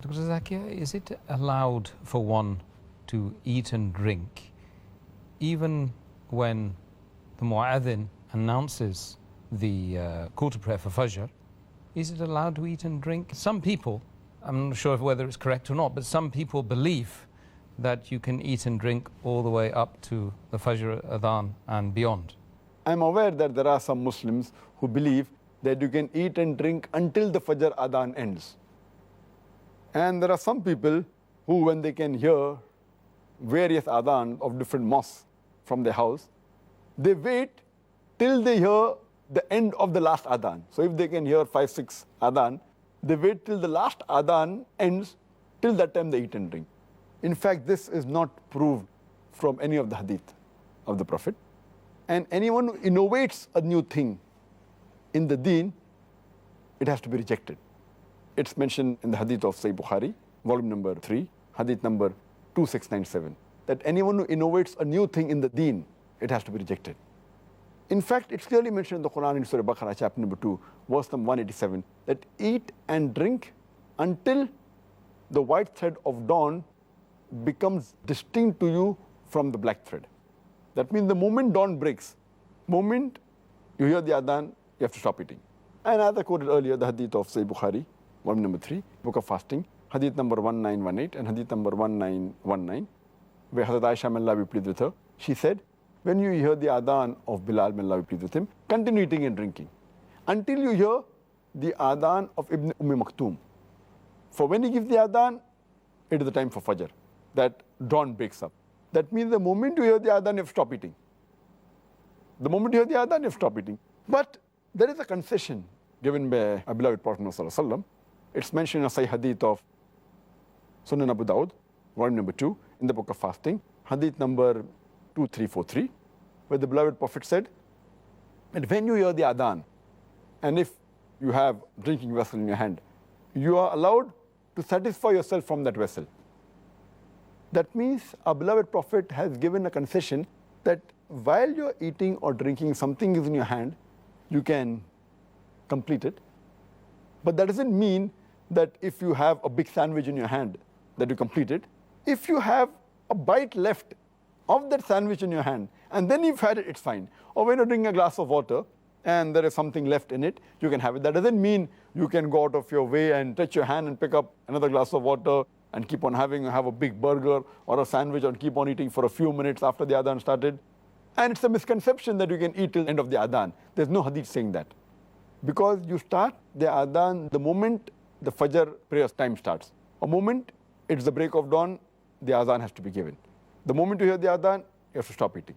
Dr. Zakir, is it allowed for one to eat and drink even when the mu'adhin announces the call to prayer for Fajr? Is it allowed to eat and drink? Some people, I'm not sure whether it's correct or not, but some people believe that you can eat and drink all the way up to the Fajr Adhaan and beyond. I'm aware that there are some Muslims who believe that you can eat and drink until the Fajr Adhaan ends. And there are some people who, when they can hear various adhan of different mosques from their house, they wait till they hear the end of the last adhan. So if they can hear 5, 6 adhan, they wait till the last adhan ends, till that time they eat and drink. In fact, this is not proved from any of the hadith of the Prophet. And anyone who innovates a new thing in the deen, it has to be rejected. It's mentioned in the hadith of Sahih Bukhari, volume number 3, hadith number 2697, that anyone who innovates a new thing in the deen, it has to be rejected. In fact, it's clearly mentioned in the Quran in Surah Baqarah, chapter number 2, verse number 187, that eat and drink until the white thread of dawn becomes distinct to you from the black thread. That means the moment dawn breaks, moment you hear the adhan, you have to stop eating. And as I quoted earlier, the hadith of Sahih Bukhari, volume number 3, book of fasting, hadith number 1918 and hadith number 1919, where Hazrat Aisha, may Allah be pleased with her, she said, when you hear the adhan of Bilal, may Allah be pleased with him, continue eating and drinking until you hear the adhan of Ibn Maktoum. For when he gives the adhan, it is the time for Fajr, that dawn breaks up. That means the moment you hear the adhan, you have to stop eating. The moment you hear the adhan, you have to stop eating. But there is a concession given by our beloved Prophet ﷺ. It's mentioned in a Sahih hadith of Sunan Abu Dawud, volume number 2, in the book of fasting, hadith number 2343, where the beloved Prophet said that when you hear the adhan, and if you have drinking vessel in your hand, you are allowed to satisfy yourself from that vessel. That means our beloved Prophet has given a concession that while you're eating or drinking, something is in your hand, you can complete it. But that doesn't mean that if you have a big sandwich in your hand, that you complete it. If you have a bite left of that sandwich in your hand, and then you've had it, it's fine. Or when you're drinking a glass of water, and there is something left in it, you can have it. That doesn't mean you can go out of your way and touch your hand and pick up another glass of water and keep on have a big burger or a sandwich and keep on eating for a few minutes after the adhan started. And it's a misconception that you can eat till the end of the adhan. There's no hadith saying that. Because you start the adhan the moment the Fajr prayer time starts. A moment it's the break of dawn, the adhan has to be given. The moment you hear the adhan, you have to stop eating.